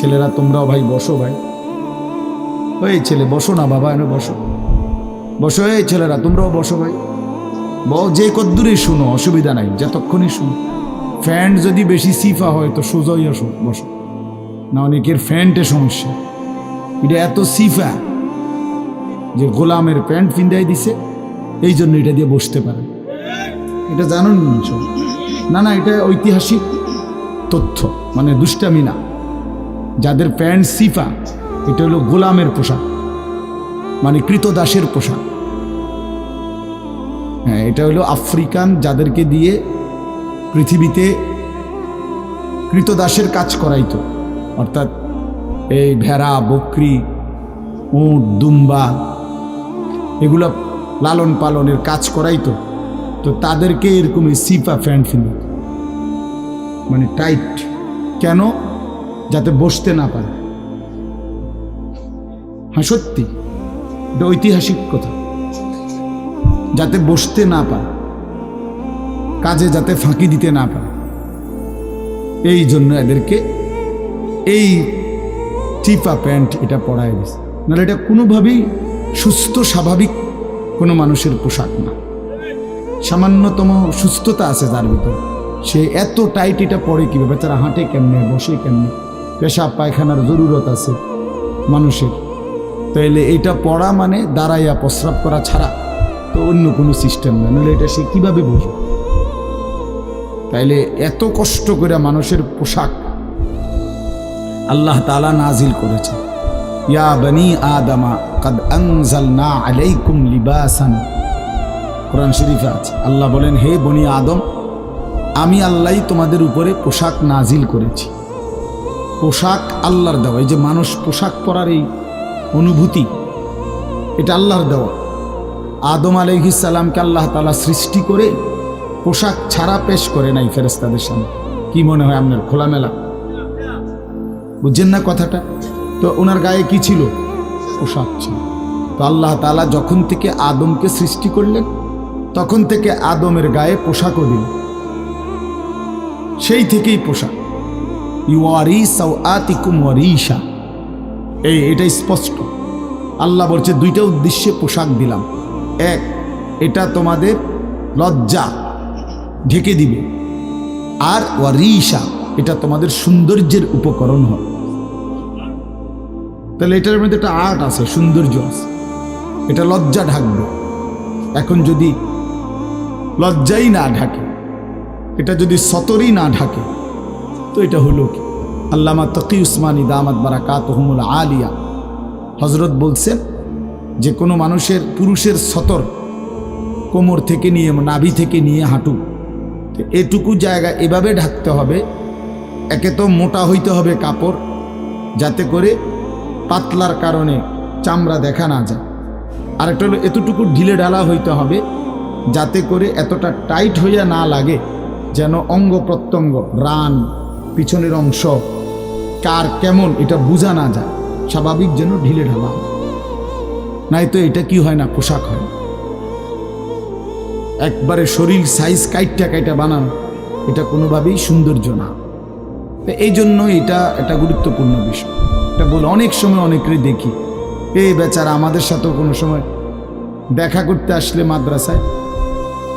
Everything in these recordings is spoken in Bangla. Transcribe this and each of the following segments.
ছেলেরা তোমরাও ভাই বসো ভাই, ওই ছেলে বসো না বাবা, এনে বসো বসো, এই ছেলেরা তোমরাও বসো ভাই, যে কদ্দুরই শুনো অসুবিধা নাই, যতক্ষণই শুনো। ফ্যান্ট যদি বেশি সিফা হয় তো সোজাই আসো বসো, না অনেকের ফ্যান্টে সমস্যা, এটা এত সিফা যে গোলামের প্যান্ট ফিন্দাই দিছে, এই জন্য এটা দিয়ে বসতে পারে। এটা জানুন না? না, এটা ঐতিহাসিক তথ্য, মানে দুষ্টামি না। যাদের প্যান্ট সিফা, এটা হলো গোলামের পোশাক, মানে কৃতদাসের পোশাক। হ্যাঁ, এটা হলো আফ্রিকান, যাদেরকে দিয়ে পৃথিবীতে কৃতদাসের কাজ করাইতো, অর্থাৎ এই ভেড়া, বকরি, উট, দুম্বা এগুলো লালন পালনের কাজ করাইতো, তো তাদেরকে এরকম সিফা প্যান্ট ফিন্দিত, মানে টাইট। কেন? যাতে বসতে না পারে। হ্যাঁ সত্যি, এটা ঐতিহাসিক কথা, যাতে বসতে না পারে, কাজে যাতে ফাঁকি দিতে না পারে, এই জন্য এদেরকে এই চিপা প্যান্ট এটা পরায় দিছে। নাহলে এটা কোনোভাবেই সুস্থ স্বাভাবিক কোনো মানুষের পোশাক না। সামান্যতম সুস্থতা আছে যার ভিতরে, সে এত টাইট এটা পরে কীভাবে? বেচারা হাঁটে কেমনে, বসে কেমনে, পেশাব পায়খানার জরুরত আছে মানুষের, তাইলে এটা পড়া মানে দাঁড়াইয়া প্রস্রাব করা ছাড়া তো অন্য কোনো সিস্টেম না, নাহলে এটা সে কীভাবে বসবে? তাইলে এত কষ্ট করে মানুষের পোশাক আল্লাহ তাআলা নাজিল করেছে। ইয়া বনি আদমা কাদ আনজালনা আলাইকুম লিবাসান, কোরআন শরীফে আছে। আল্লাহ বলেন, হে বনি আদম, আমি আল্লাহই তোমাদের উপরে পোশাক নাজিল করেছি। পোশাক আল্লাহর দেওয়া। এই যে মানুষ পোশাক পরার এই অনুভূতি, এটা আল্লাহর দেওয়া। আদম আলাইহিস সালামকে আল্লাহ তাআলা সৃষ্টি করে পোশাক ছাড়া পেশ করে নাই ফেরেশতাদের সামনে। কি মনে হয় আপনার? খোলামেলা, বুঝছেন না কথাটা? তো ওনার গায়ে কি ছিল? পোশাক ছিল। তো আল্লাহ তাআলা যখন থেকে আদমকে সৃষ্টি করলেন, তখন থেকে আদমের গায়ে পোশাকও দিল, সেই থেকেই পোশাক। ইউয়ারি সাওআতিকুম ওয়ারিশা, এটা স্পষ্ট। আল্লাহ বলছে দুইটা উদ্দেশ্যে পোশাক দিলাম। এক, এটা তোমাদের লজ্জা ঢেকে দিবে, আর ওয়ারিশা, এটা তোমাদের সৌন্দর্যের উপকরণ হবে। তাহলে এটার মধ্যে একটা আর্ট আছে, সৌন্দর্য আছে, এটা লজ্জা ঢাকবে। এখন যদি লজ্জাই না ঢাকে, এটা যদি সতরই না ঢাকে, তো এটা হলো কি? আল্লামা তকি উসমানী দামাত বারাকাতুহুমুল আলিয়া হযরত বলছেন যে কোনো মানুষের, পুরুষের সতর কোমর থেকে নিয়ে, নাভি থেকে নিয়ে হাঁটু, এটুকু জায়গা এভাবে ঢাকতে হবে। একে তো মোটা হইতে হবে কাপড়, যাতে করে পাতলার কারণে চামড়া দেখা না যায়। আরেকটা হলো এতটুকু ঢিলে ঢালা হইতে হবে, যাতে করে এতটা টাইট হইয়া না লাগে, যেন অঙ্গ প্রত্যঙ্গ, রান, পিছনের অংশ কার কেমন এটা বোঝা না যায়, স্বাভাবিক যেন ঢিলে ঢালা হয়। নাই তো এটা কি হয় না, পোশাক হয়। একবারে শরীর সাইজ কাইটা বানানো, এটা কোনোভাবেই সৌন্দর্য না। এই জন্য এটা একটা গুরুত্বপূর্ণ বিষয়। এটা বলে অনেক সময় অনেকেরই দেখি, এই বেচারা আমাদের সাথেও কোনো সময় দেখা করতে আসলে মাদ্রাসায়,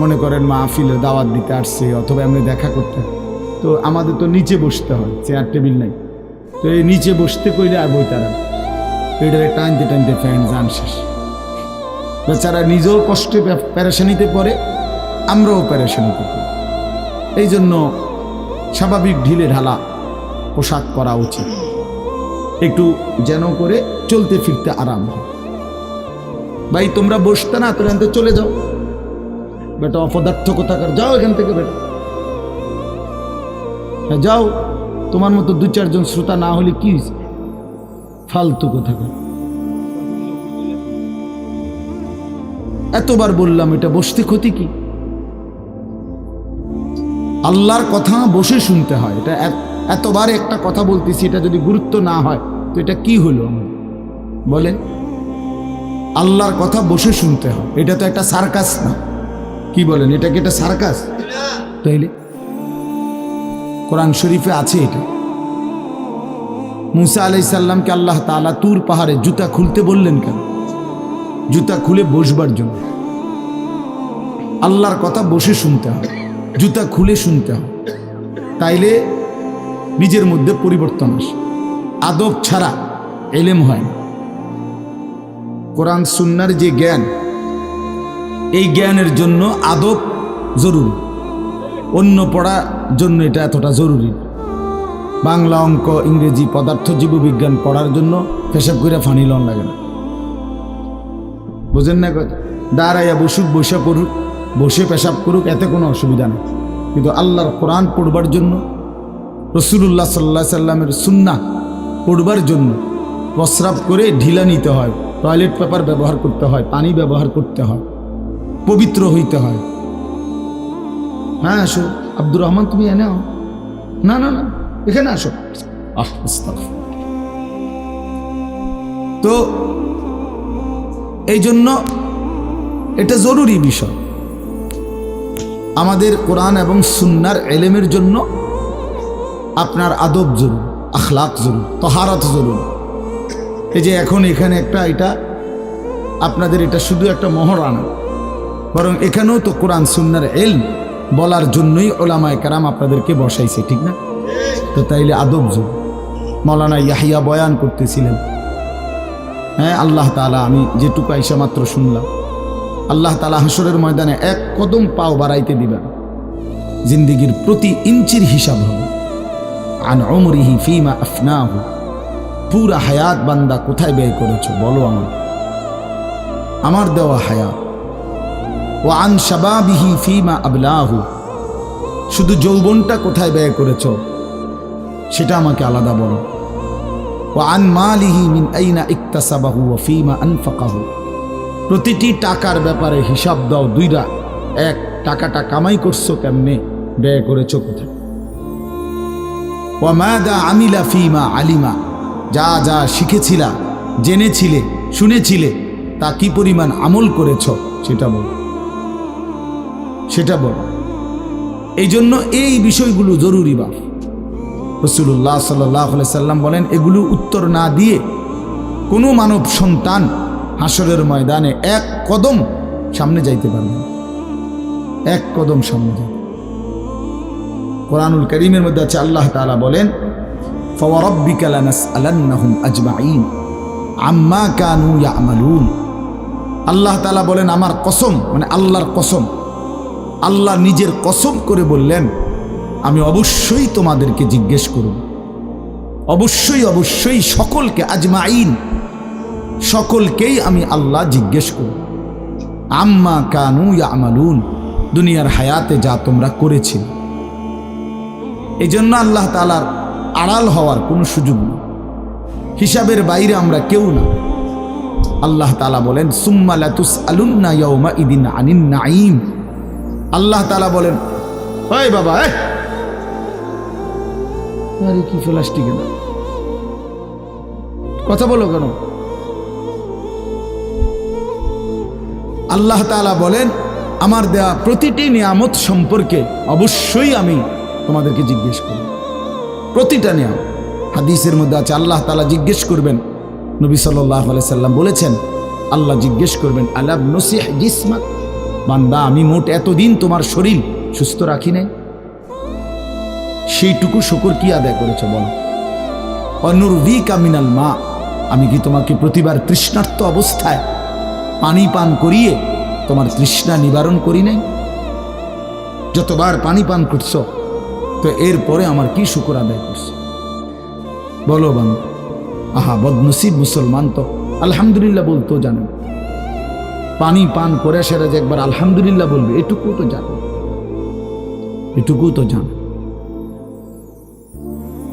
মনে করেন মাহফিলে দাওয়াত দিতে আসছে, অথবা এমনি দেখা করতে, তো আমাদের তো নিচে বসতে হয়, চেয়ার টেবিল নাই, তো এই নিচে বসতে কইলে আর বই তারা এটারে টানতে টানতে ফ্যান যান শেষ। বেচারা নিজেও কষ্টে প্যারেশানিতে পড়ে, আমরাও প্যারেশানিতে পড়ি। এই জন্য স্বাভাবিক ঢিলে ঢালা পোশাক পরা উচিত, একটু যেন করে চলতে ফিরতে আরাম হয়। ভাই তোমরা বসতে না, তোরা এখান চলে যাও, বেটা অপদার্থ কোথাকার, যাও এখান থেকে বেটা, যাও। তোমার মতো দু চারজন শ্রোতা না হলে কি হয়েছে, ফালতু কোথাকার। এতবার বললাম, এটা বসতে ক্ষতি কি? আল্লাহর কথা বসে শুনতে হয়। এটা এতবার একটা কথা বলতেছি, এটা যদি গুরুত্ব না হয় তো এটা কি হলো আমার? বলেন, আল্লাহর কথা বসে শুনতে হয়, এটা তো একটা সার্কাস না। কি বলেন, এটা কি একটা সার্কাস? তাইলে কোরআন শরীফে আছে এটা। মুসা আলাইহিস সালামকে আল্লাহ তাআলা তুর পাহাড়ে জুতা খুলতে বললেন কেন? জুতা খুলে বসবার জন্য। আল্লাহর কথা বসে শুনতে হয়, জুতা খুলে শুনতে হয়, তাইলে নিজের মধ্যে পরিবর্তন আসে। আদব ছাড়া এলেম হয় না। কোরআন সুন্নাহর যে জ্ঞান, এই জ্ঞানের জন্য আদব জরুরি, অন্য পড়ার জন্য এটা এতটা জরুরি। বাংলা, অঙ্ক, ইংরেজি, পদার্থ, জীববিজ্ঞান পড়ার জন্য পেশাব করে ফানি লন লাগে না, বুঝেন না কথা? দাঁড়াইয়া বসুক, বসে পড়ুক, বসে পেশাব করুক, এতে কোনো অসুবিধা নেই। কিন্তু আল্লাহর কোরআন পড়বার জন্য, রাসূলুল্লাহ সাল্লাল্লাহু আলাইহি সাল্লামের সুন্নাহ পড়বার জন্য প্রস্রাব করে ঢিলা নিতে হয়, টয়লেট পেপার ব্যবহার করতে হয়, পানি ব্যবহার করতে হয়, পবিত্র হইতে হয়। হ্যাঁ আসো আব্দুর রহমান, তুমি এনে আও। না না না, এখানে আসো। তো এই জন্য এটা জরুরি বিষয়। আমাদের কোরআন এবং সুন্নাহর এলেমের জন্য আপনার আদব জরুরি, আখলাক জরুরি, তহারাত জরুরি। এই যে এখন এখানে একটা, এটা আপনাদের এটা শুধু একটা মহরানা, বরং এখানেও তো কোরআন সুন্নাহর ইলম বলার জন্যই উলামায়ে কেরাম আপনাদেরকে বসাইছে, ঠিক না? তো তাইলে আদব জরুরি। মাওলানা ইয়াহিয়া বয়ান করতেছিলেন, হ্যাঁ আল্লাহ তাআলা, আমি যেটুকু আইসা মাত্র শুনলাম, আল্লাহ তাআলা হাসরের ময়দানে এক কদম পাও বাড়াইতে দিবেন, জিন্দেগির প্রতি ইঞ্চির হিসাব হবে। আন উমরিহি ফীমা আফনাহু, পুরা হায়াত বান্দা কোথায় ব্যয় করেছো বলো আমার দেওয়া হায়াত। ওয়া আন শাবাবিহি ফীমা আবলাহু, শুধু যৌবনটা কোথায় ব্যয় করেছো সেটা আমাকে আলাদা বলো। ওয়া আন মালিহি মিন আইনা ইকতাসাবাহু ওয়া ফীমা আনফাকাহু, প্রতিটি টাকার ব্যাপারে হিসাব দাও দুইটা। এক, টাকাটা কামাই করছো কেমনে, ব্যয় করেছো কোথায়। ওয়া মাদা আমিলা ফীমা আলিমা, যা যা শিখেছিলা, জেনেছিলে, শুনেছিলে, তা কি পরিমাণ আমল করেছো সেটা বল, সেটা বল। এই জন্য এই বিষয়গুলো জরুরি। বাপ রাসূলুল্লাহ সাল্লাল্লাহু আলাইহি সাল্লাম বলেন, এগুলো উত্তর না দিয়ে কোনো মানব সন্তান হাসরের ময়দানে এক কদম সামনে যাইতে পারবে না, এক কদম সামনে যাবে। কোরআনুল কারীমের মধ্যে আছে, আল্লাহ তাআলা বলেন, ফাওয়ারাব্বিকা লানাসআলান্নাহুম আজমাইন আম্মা কানু ইয়ামালুন। আল্লাহ তাআলা বলেন, আমার কসম, মানে আল্লাহর কসম, আল্লাহ নিজের কসম করে বললেন, আমি অবশ্যই তোমাদেরকে জিজ্ঞেস করব, অবশ্যই অবশ্যই সকলকে, আজমাইন, সকলকেই আমি আল্লাহ জিজ্ঞেস করব, আম্মা কানু ইয়ামালুন, দুনিয়ার হায়াতে যা তোমরা করেছিলে। এই জন্য আল্লাহ তাআলার আড়াল হওয়ার কোনো সুযোগ নেই, হিসাবের বাইরে আমরা কেউ না। আল্লাহ তাআলা বলেন, সুম্মা লাতুসআলুন্না ইয়াওমা ইদিন আনিন নাঈম। আল্লাহ তাআলা বলেন, ওই বাবা, আরে কি প্লাস্টিক, কথা বলো কেন? আল্লাহ তাআলা বলেন, আমার দেয়া প্রতিটি নিয়ামত সম্পর্কে অবশ্যই আমি তোমাদেরকে জিজ্ঞেস করব, প্রতিটা নিয়ামত। হাদিসের মধ্যে আছে, আল্লাহ তাআলা জিজ্ঞেস করবেন, নবী সাল্লাল্লাহু আলাইহি সাল্লাম বলেছেন, আল্লাহ জিজ্ঞেস করবেন, আলাম নসিহ জিসমাক, বান্দা আমি মোট এতদিন তোমার শরীর সুস্থ রাখি নাই, সেইটুকু শুকর কি আদায় করেছো বলো। অনুরভিকা মিনাল মা, আমি কি তোমাকে প্রতিবার তৃষ্ণার্ত অবস্থায় পানি পান করিয়ে তোমার তৃষ্ণা নিবারণ করি নাই? যতবার পানি পান করছো, তো এরপরে আমার কি শুকর আদায় করছো বলো বান্দা। আহা বদনসিব মুসলমান তো আলহামদুলিল্লাহ বলতেও জানেন, পানি পান করে সেরা যে একবার আলহামদুলিল্লাহ বলবে, এটুকু তো জানো, এটুকু তো জানো।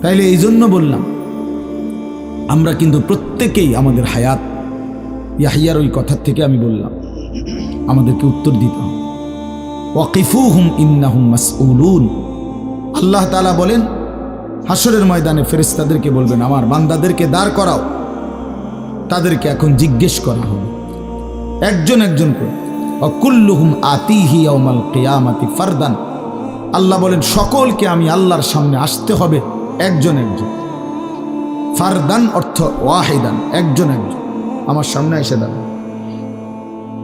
তাইলে এই জন্য বললাম, আমরা কিন্তু প্রত্যেকেই আমাদের হায়াত, ইয়াহিয়ার ওই কথার থেকে আমি বললাম, আমাদেরকে উত্তর দিতে হবে। ওয়াকিফুহুম ইন্নাহুম মাসউলুন। আল্লাহ তাআলা বলেন, হাসরের ময়দানে ফেরেশতাদেরকে বলবেন, আমার বান্দাদেরকে দাঁড় করাও, তাদেরকে এখন জিজ্ঞেস করা হবে একজন একজন করে। ওয়াকুল্লুহুম আতিহি ইয়াউমাল কিয়ামাতি ফারদান। আল্লাহ বলেন, সকলকে আমি আল্লাহর সামনে আসতে হবে একজন একজন। ফারদান অর্থ ওয়াহিদান, একজন একজন। আমার সামনে এসে দাঁড়াও,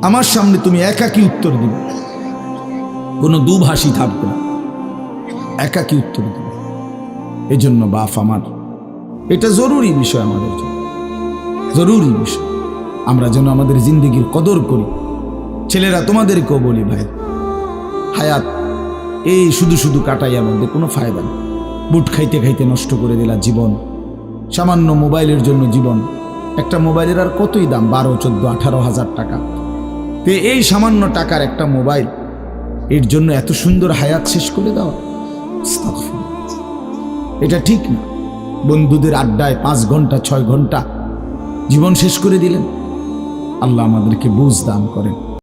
আমার সামনে তুমি একাকী উত্তর দিবে, কোনো দুভাষী থাকবে না, একাকী উত্তর দিবে। এই জন্য বাপ আমার, এটা জরুরি বিষয়, আমাদের জন্য জরুরি বিষয়। আমরা যেন আমাদের জিন্দগির কদর করি। ছেলেরা তোমাদেরকেও বলি, ভাই হায়াত এই শুধু শুধু কাটাইয়ার মধ্যে কোনো ফায়দা নেই। বুট খাইতে খাইতে নষ্ট করে দিলা জীবন, সামান্য মোবাইলের জন্য জীবন। একটা মোবাইলের আর কতই দাম, 12, 14, 18,000 টাকা। তো এই সামান্য টাকার একটা মোবাইল, এর জন্য এত সুন্দর হায়াত শেষ করে দেওয়া, এটা ঠিক না। বন্ধুদের আড্ডায় 5 ঘন্টা 6 ঘন্টা জীবন শেষ করে দিলেন। আল্লাহ আমাদেরকে বুঝ দান করেন।